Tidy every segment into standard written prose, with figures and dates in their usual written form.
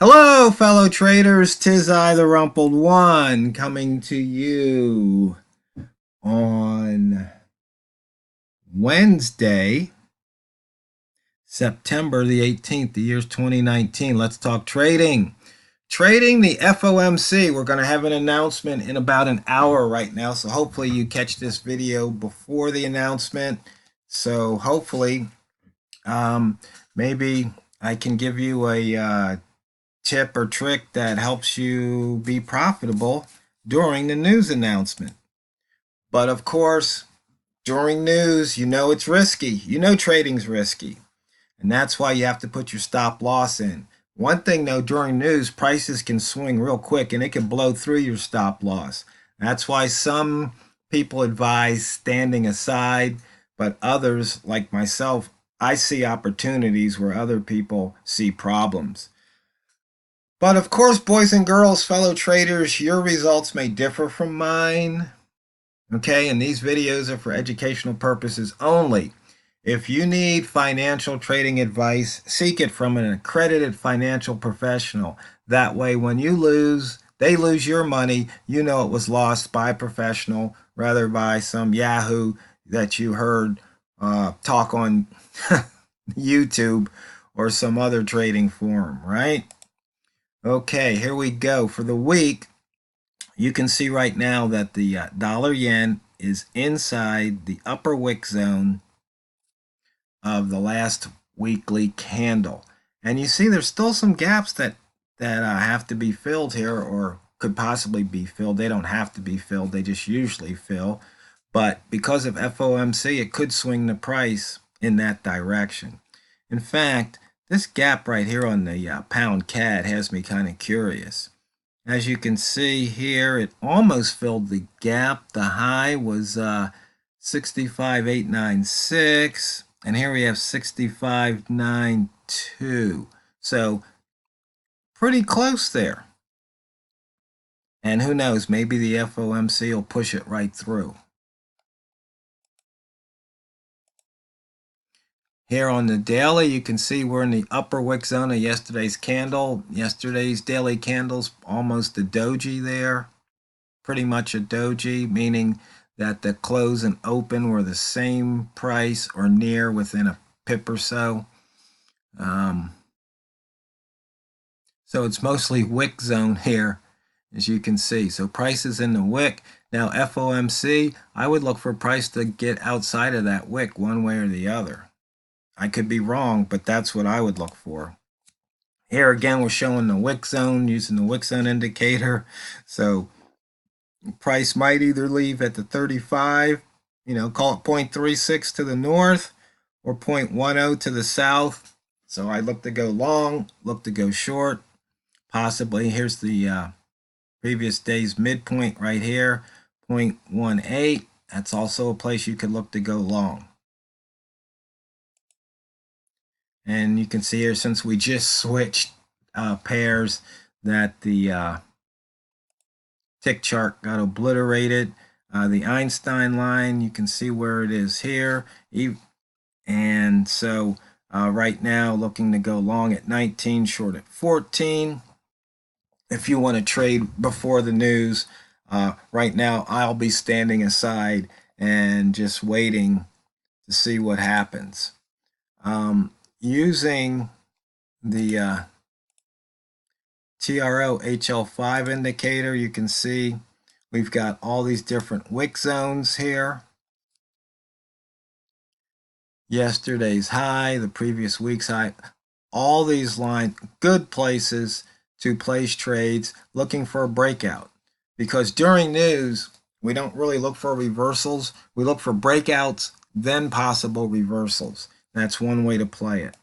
Hello, fellow traders. 'Tis I, the Rumpled One, coming to you on Wednesday, September the 18th. The year's 2019. Let's talk trading. Trading the FOMC. We're going to have an announcement in about an hour right now, so hopefully you catch this video before the announcement. So hopefully, maybe I can give you a tip or trick that helps you be profitable during the news announcement. But of course, during news, you know it's risky. You know trading's risky. And that's why you have to put your stop loss in. One thing though, during news, prices can swing real quick and it can blow through your stop loss. That's why some people advise standing aside, but others, like myself, I see opportunities where other people see problems. But of course, boys and girls, fellow traders, your results may differ from mine. Okay, and these videos are for educational purposes only. If you need financial trading advice, seek it from an accredited financial professional. That way, when you lose, they lose your money, you know it was lost by a professional rather by some Yahoo that you heard talk on YouTube or some other trading forum, right? Okay, here we go. For the week, you can see right now that the dollar yen is inside the upper wick zone of the last weekly candle. And you see there's still some gaps that have to be filled here or could possibly be filled. They don't have to be filled. They just usually fill. But because of FOMC, it could swing the price in that direction. In fact, this gap right here on the pound CAD has me kind of curious. As you can see here, it almost filled the gap. The high was 65,896, and here we have 65,92. So pretty close there. And who knows, maybe the FOMC will push it right through. Here on the daily, you can see we're in the upper wick zone of yesterday's candle. Yesterday's daily candle's almost a doji there. Pretty much a doji, meaning that the close and open were the same price or near within a pip or so. So it's mostly wick zone here, as you can see. So price is in the wick. Now FOMC, I would look for price to get outside of that wick one way or the other. I could be wrong, but that's what I would look for. Here again, we're showing the wick zone using the wick zone indicator. So price might either leave at the 35, call it 0.36 to the north or 0.10 to the south. So I look to go long, look to go short. Possibly, here's the previous day's midpoint right here, 0.18. That's also a place you could look to go long. And you can see here, since we just switched pairs, that the tick chart got obliterated. The Einstein line, you can see where it is here. And so right now, looking to go long at 19, short at 14. If you want to trade before the news, right now I'll be standing aside and just waiting to see what happens. Using the TRO HL5 indicator, you can see we've got all these different wick zones here. Yesterday's high, the previous week's high, all these lines, good places to place trades, looking for a breakout. Because during news, we don't really look for reversals. We look for breakouts, then possible reversals. That's one way to play it.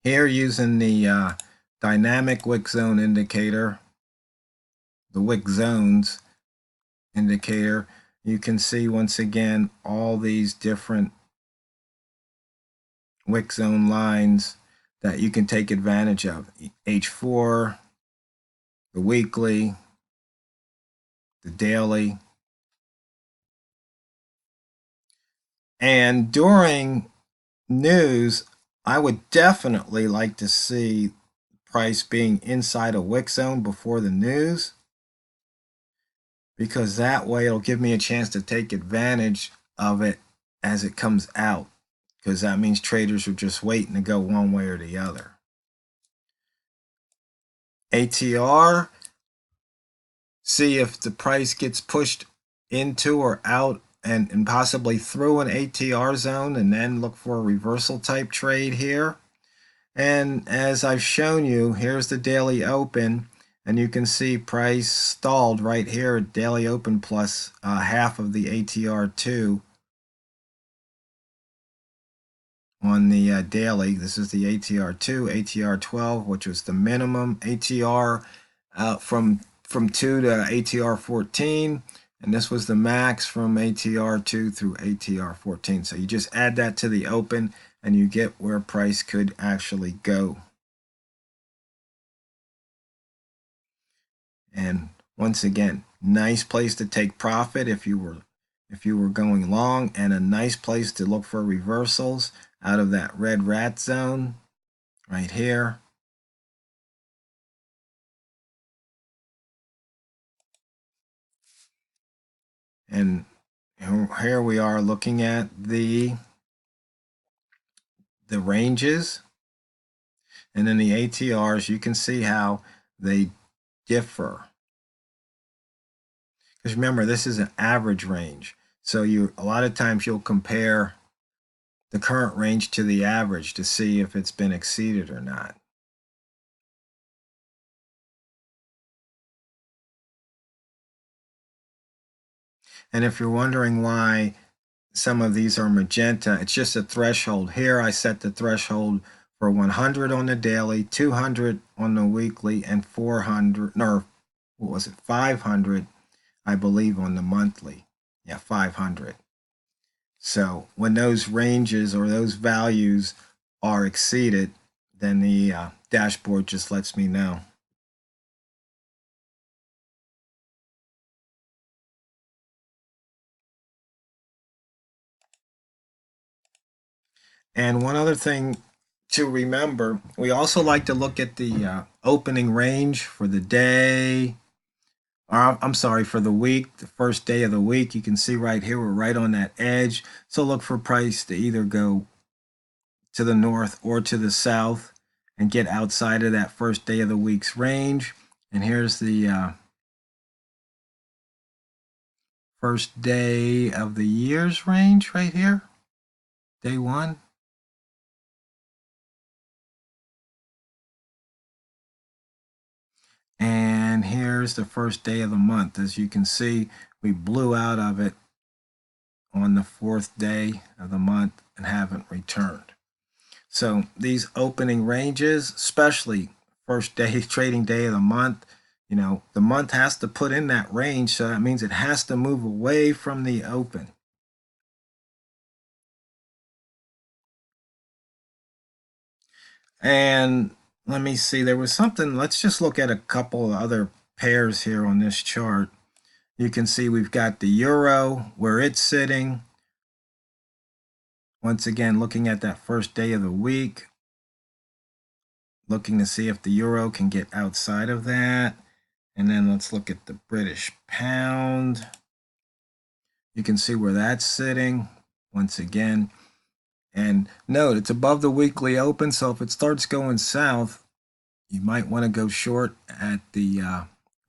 Here, using the dynamic wick zone indicator, the wick zones indicator, you can see once again all these different wick zone lines that you can take advantage of. H4, the weekly, the daily. And during news, I would definitely like to see price being inside a wick zone before the news, because that way it'll give me a chance to take advantage of it as it comes out, because that means traders are just waiting to go one way or the other. ATR, see if the price gets pushed into or out and possibly through an ATR zone, and then look for a reversal type trade here. And as I've shown you, here's the daily open, and you can see price stalled right here at daily open plus half of the ATR2 on the daily. This is the ATR2, ATR12, which was the minimum ATR from 2 to ATR14, and this was the max from ATR2 through ATR14. So you just add that to the open and you get where price could actually go. And once again, nice place to take profit if you were going long, and a nice place to look for reversals out of that red rat zone right here. And here we are looking at the ranges, and then the ATRs. You can see how they differ, because remember, this is an average range, so a lot of times you'll compare the current range to the average to see if it's been exceeded or not. And if you're wondering why some of these are magenta, it's just a threshold. Here I set the threshold for 100 on the daily, 200 on the weekly, and 400, or what was it, 500, I believe, on the monthly. Yeah, 500. So when those ranges or those values are exceeded, then the dashboard just lets me know. And one other thing to remember, we also like to look at the opening range for the day, or I'm sorry, for the week, the first day of the week. You can see right here, we're right on that edge. So look for price to either go to the north or to the south and get outside of that first day of the week's range. And here's the first day of the year's range right here, day one. And here's the first day of the month. As you can see, we blew out of it on the 4th day of the month and haven't returned. So these opening ranges, especially first day, trading day of the month, the month has to put in that range, so that means it has to move away from the open. And let me see, there was something, let's just look at a couple of other pairs here on this chart. You can see we've got the euro, where it's sitting. Once again, looking at that first day of the week, looking to see if the euro can get outside of that. And then let's look at the British pound. You can see where that's sitting once again. And note, it's above the weekly open, so if it starts going south, you might want to go short at the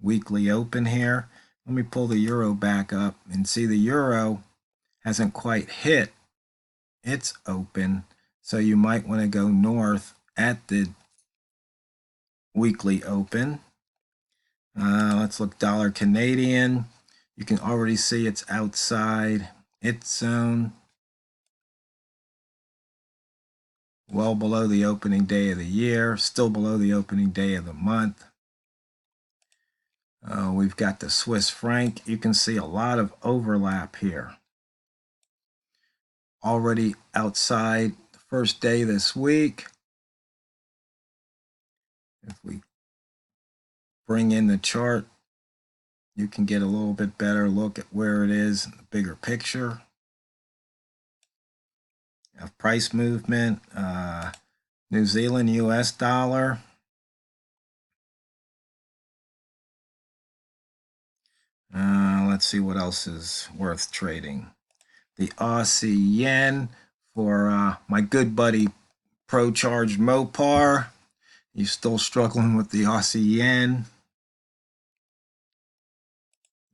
weekly open here. Let me pull the euro back up and see the euro hasn't quite hit its open, so you might want to go north at the weekly open. Let's look dollar Canadian. You can already see it's outside its zone, well below the opening day of the year, still below the opening day of the month. We've got the Swiss franc. You can see a lot of overlap here. Already outside the first day this week. If we bring in the chart, you can get a little bit better look at where it is in the bigger picture. Of price movement, New Zealand US dollar. Let's see what else is worth trading. The Aussie yen for my good buddy Pro-Charged Mopar. He's still struggling with the Aussie yen.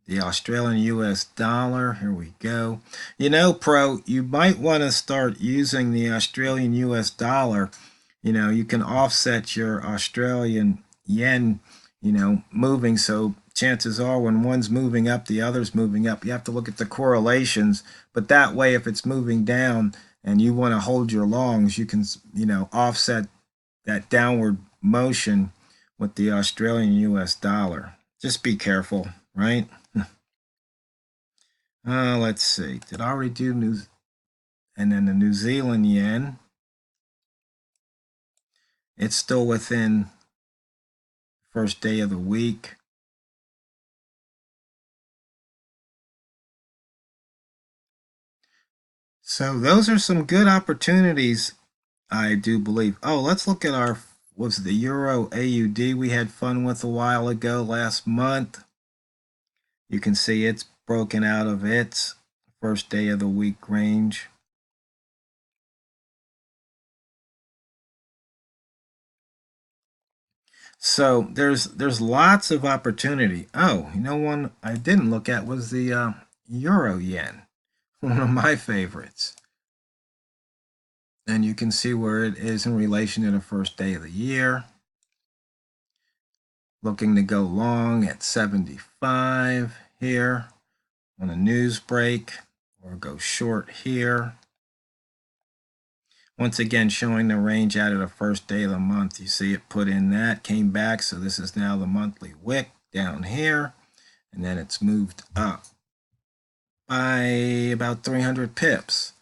The Australian US dollar. Here we go. You know, Pro, you might want to start using the Australian US dollar. You know, you can offset your Australian yen, moving. So chances are when one's moving up, the other's moving up. You have to look at the correlations. But that way, if it's moving down and you want to hold your longs, you can, offset that downward motion with the Australian US dollar. Just be careful, right? Let's see. Did I already do New? And then the New Zealand yen. It's still within the first day of the week. So those are some good opportunities, I do believe. Oh, let's look at our, was the Euro AUD we had fun with a while ago last month. You can see it's broken out of its first day of the week range. So there's lots of opportunity. Oh, one I didn't look at was the Euro yen, one of my favorites. And you can see where it is in relation to the first day of the year. Looking to go long at 75 here on a news break, or go short here. Once again, showing the range out of the first day of the month. You see it put in that, came back. So this is now the monthly wick down here. And then it's moved up by about 300 pips.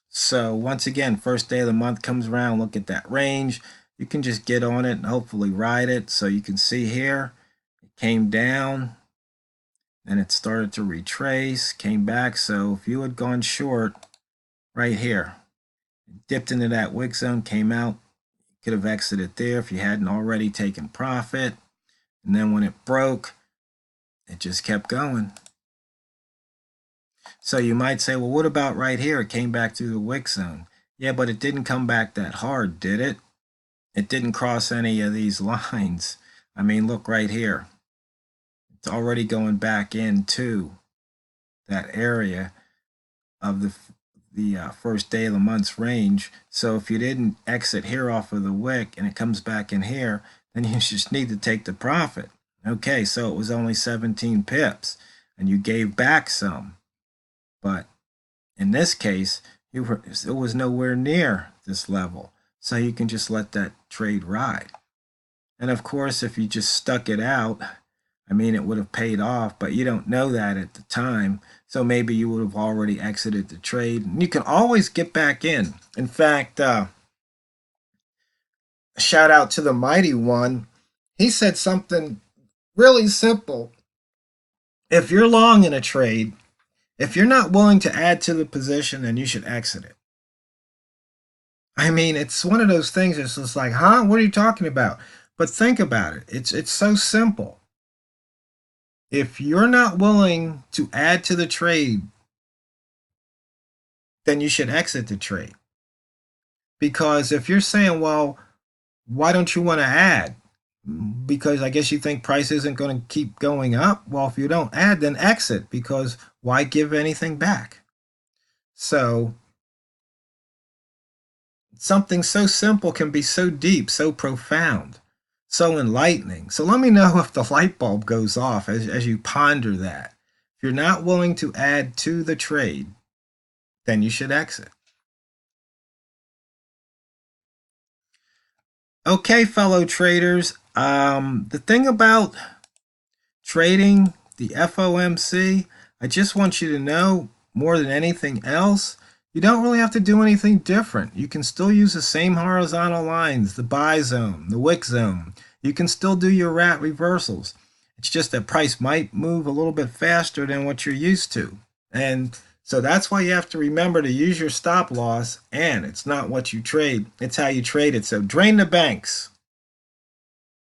So once again, first day of the month comes around, look at that range. You can just get on it and hopefully ride it. So you can see here, it came down, then it started to retrace, came back. So if you had gone short right here, dipped into that wick zone, came out, you could have exited there if you hadn't already taken profit. And then when it broke, it just kept going. So you might say, well, what about right here? It came back through the wick zone. Yeah, but it didn't come back that hard, did it? It didn't cross any of these lines. I mean, look right here. It's already going back into that area of the first day of the month's range. So if you didn't exit here off of the wick and it comes back in here, then you just need to take the profit. Okay, so it was only 17 pips and you gave back some. But in this case, it was nowhere near this level. So you can just let that trade ride. And of course, if you just stuck it out, I mean, it would have paid off, but you don't know that at the time. So maybe you would have already exited the trade. And you can always get back in. In fact, shout out to the Mighty One. He said something really simple. If you're long in a trade, if you're not willing to add to the position, then you should exit it. I mean, it's one of those things that's just like, huh? What are you talking about? But think about it. It's so simple. If you're not willing to add to the trade, then you should exit the trade. Because if you're saying, well, why don't you want to add? Because I guess you think price isn't going to keep going up. Well, if you don't add, then exit, because why give anything back? So something so simple can be so deep, so profound, so enlightening. So let me know if the light bulb goes off as you ponder that. If you're not willing to add to the trade, then you should exit. Okay, fellow traders, the thing about trading the FOMC, I just want you to know, more than anything else, you don't really have to do anything different. You can still use the same horizontal lines, the buy zone, the wick zone. You can still do your rat reversals. It's just that price might move a little bit faster than what you're used to. And so that's why you have to remember to use your stop loss. And it's not what you trade, it's how you trade it. So drain the banks.